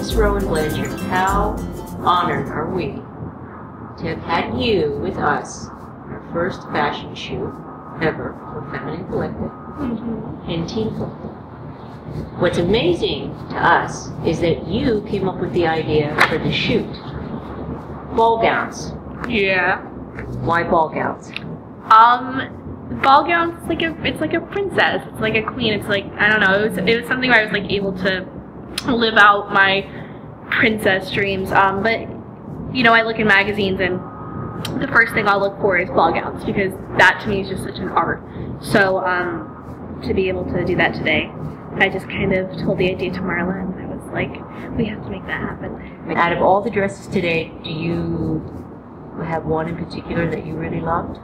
Miss Rowan Blanchard, how honored are we to have had you with us, our first fashion shoot ever for Feminine Collective and Teen Collective. What's amazing to us is that you came up with the idea for the shoot. Ball gowns. Yeah. Why ball gowns? Ball gowns, it's like a princess. It's like a queen. It's like, I don't know, it was something where I was like able to live out my princess dreams. But, you know, I look in magazines and the first thing I'll look for is ball gowns because that to me is just such an art. So, to be able to do that today, I just kind of told the idea to Marla and I was like, we have to make that happen. Out of all the dresses today, do you have one in particular that you really loved?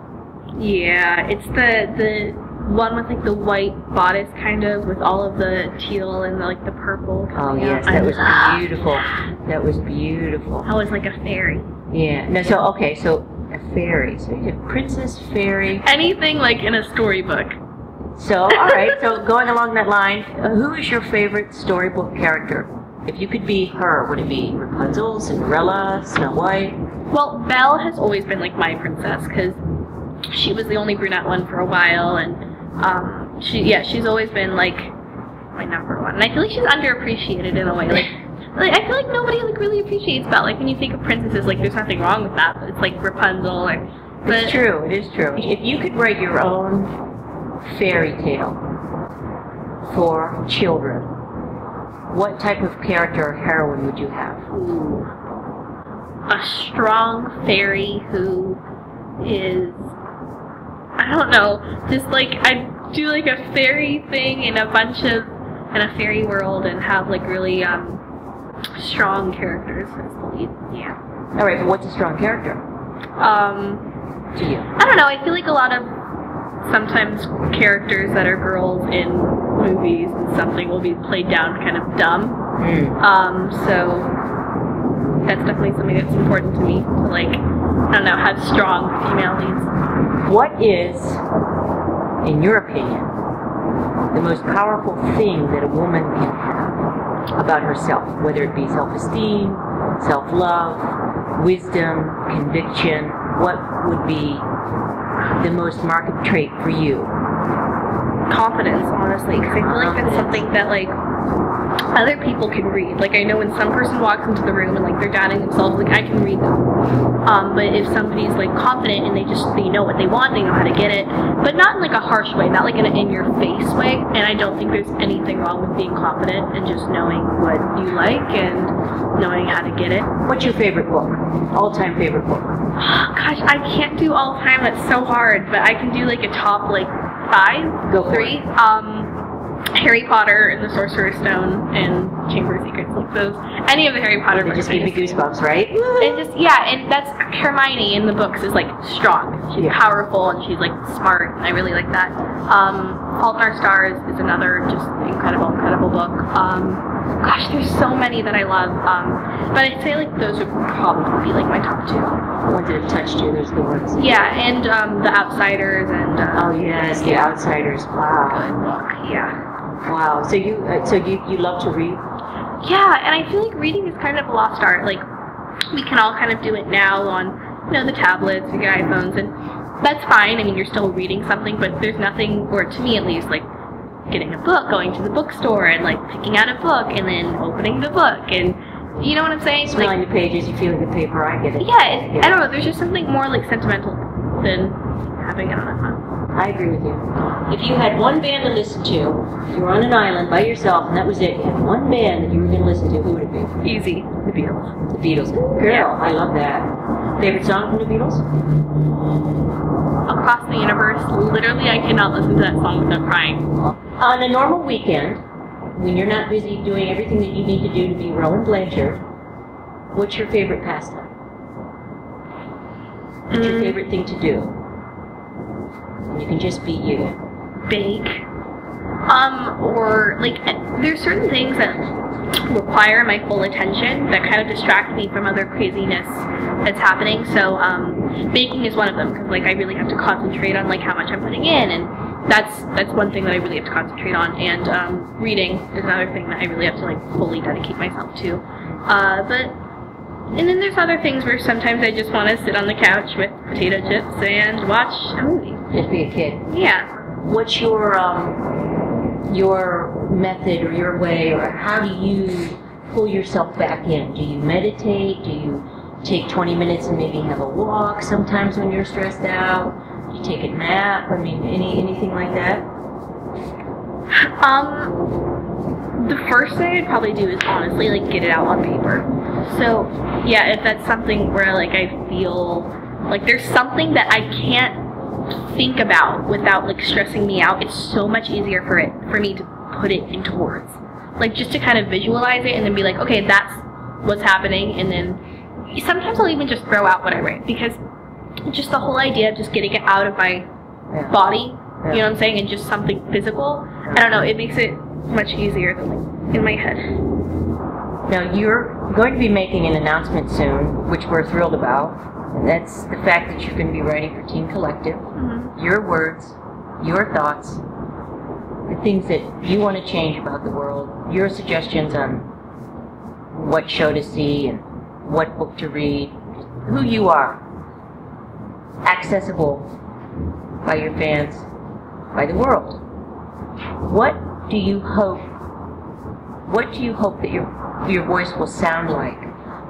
Yeah, it's the one with like the white bodice kind of with all of the teal and like the purple. Oh yes, that was beautiful. That was beautiful. I was like a fairy. Yeah. No, so okay, so a fairy. So you did princess, fairy. Anything like in a storybook. So, all right, so going along that line, who is your favorite storybook character? If you could be her, would it be Rapunzel, Cinderella, Snow White? Well, Belle has always been like my princess because she was the only brunette one for a while, and she's always been like my number one. And I feel like she's underappreciated in a way. Like I feel like nobody like really appreciates Belle. Like when you think of princesses, like there's nothing wrong with that, but it's like Rapunzel It's true, it is true. If you could write your own fairy tale for children, what type of character or heroine would you have? Ooh. A strong fairy who is, I don't know, just like I'd do like a fairy thing in a fairy world and have like really strong characters as the lead. Yeah. All right, but what's a strong character? To you? I don't know. I feel like a lot of sometimes characters that are girls in movies and something will be played down kind of dumb. So that's definitely something that's important to me to like, I don't know, have strong female leads. What is, in your opinion, the most powerful thing that a woman can have about herself, whether it be self-esteem, self-love, wisdom, conviction? What would be the most marked trait for you? Confidence, honestly, because I feel like that's something that like other people can read. Like I know when some person walks into the room and like they're doubting themselves, like I can read them. But if somebody's like confident and they know what they want, they know how to get it, but not in like a harsh way, not like in an in-your-face way. And I don't think there's anything wrong with being confident and just knowing what you like and knowing how to get it. What's your favorite book? All-time favorite book? Oh, gosh, I can't do all time. That's so hard. But I can do like a top like 5, Go for 3. It. Harry Potter and the Sorcerer's Stone and Chamber of Secrets, like those. Any of the Harry Potter books. Just give me goosebumps, right? And just and that's Hermione in the books is like strong. She's powerful and she's like smart, and I really like that. Fault in Our Stars is another just incredible book. Gosh, there's so many that I love. But I'd say like those would probably be like my top 2. The ones that have touched you, those are the ones. Yeah, and The Outsiders and oh yes, The Outsiders. Wow. Good book. Yeah. Wow. So you love to read? Yeah, and I feel like reading is kind of a lost art. Like we can all kind of do it now on the tablets, we get iPhones, and that's fine. I mean, you're still reading something, but there's nothing, or to me at least, like getting a book, going to the bookstore, and like picking out a book, and then opening the book, and you know what I'm saying? Smelling the pages, you feel the paper. I get it. Yeah, I don't know. There's just something more like sentimental than having it on a phone. I agree with you. If you had one band to listen to, you were on an island by yourself, and that was it. You had one band that you were going to listen to. Who would it be? Easy. The Beatles. The Beatles. Girl, yeah. I love that. Favorite song from the Beatles? Across the Universe. Literally, I cannot listen to that song without crying. On a normal weekend, when you're not busy doing everything that you need to do to be Rowan Blanchard, what's your favorite pastime? What's your favorite thing to do? You can just be you. Bake. Or like, there's certain things that require my full attention that kind of distract me from other craziness that's happening. So baking is one of them because like I really have to concentrate on like how much I'm putting in, and that's one thing that I really have to concentrate on. And reading is another thing that I really have to like fully dedicate myself to. And then there's other things where sometimes I just want to sit on the couch with potato chips and watch a movie. Just be a kid. Yeah. What's your method or your way, or how do you pull yourself back in? Do you meditate? Do you take 20 minutes and maybe have a walk sometimes when you're stressed out? Do you take a nap? I mean, anything like that? The first thing I'd probably do is honestly like get it out on paper. So yeah, if that's something where like I feel like there's something that I can't think about without like stressing me out, it's so much easier for me to put it into words. Like just to kind of visualize it and then be like, okay, that's what's happening, and then sometimes I'll even just throw out what I write, because just the whole idea of just getting it out of my body, you know what I'm saying, and just something physical, I don't know, it makes it much easier than like in my head. Now you're going to be making an announcement soon, which we're thrilled about. And that's the fact that you're going to be writing for Teen Collective. Your words, your thoughts, the things that you want to change about the world, your suggestions on what show to see and what book to read, who you are, accessible by your fans, by the world. What do you hope that your voice will sound like?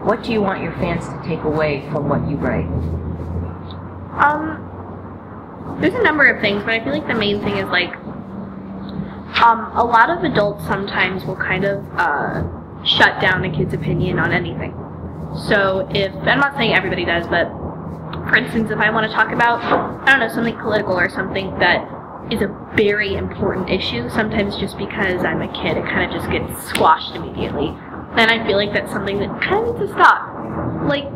What do you want your fans to take away from what you write? There's a number of things, but I feel like the main thing is like, a lot of adults sometimes will kind of shut down a kid's opinion on anything. So I'm not saying everybody does, but for instance, if I want to talk about, I don't know, something political or something that is a very important issue, sometimes just because I'm a kid, it kind of just gets squashed immediately. And I feel like that's something that kind of needs to stop. Like,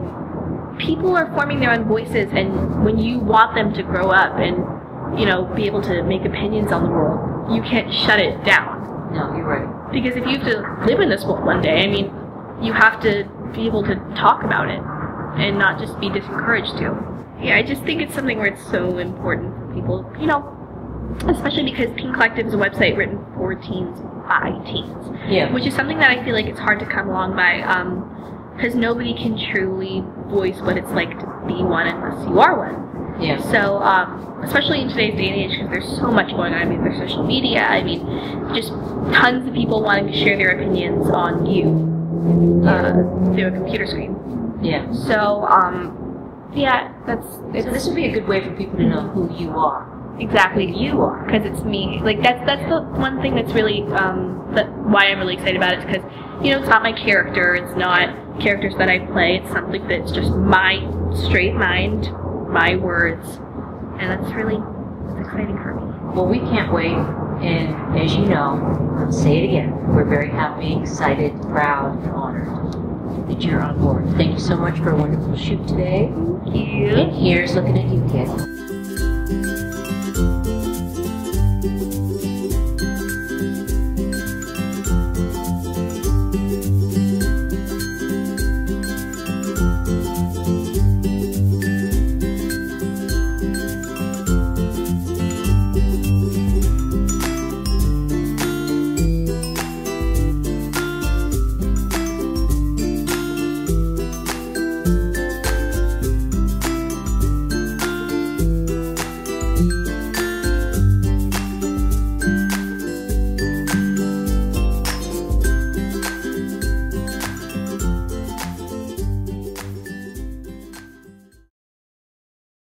people are forming their own voices, and when you want them to grow up and, you know, be able to make opinions on the world, you can't shut it down. No, you're right. Because if you have to live in this world one day, I mean, you have to be able to talk about it and not just be discouraged to. Yeah, I just think it's something where it's so important for people, you know, especially because Teen Collective is a website written for teens by teens. Yeah. Which is something that I feel like it's hard to come along by, because nobody can truly voice what it's like to be one unless you are one. Yeah. So, especially in today's day and age, because there's so much going on. I mean, there's social media. I mean, just tons of people wanting to share their opinions on you through a computer screen. Yeah. So, yeah, so this would be a good way for people to know who you are. Exactly. Who you are. Because it's me. Like, that's the one thing that's really, why I'm really excited about it, is because, you know, it's not my character, it's not characters that I play, it's something that's just my straight mind, my words, and that's exciting for me. Well, we can't wait, and as you know, I'll say it again, we're very happy, excited, proud, and honored that you're on board. Thank you so much for a wonderful shoot today. Thank you. And here's looking at you, kid.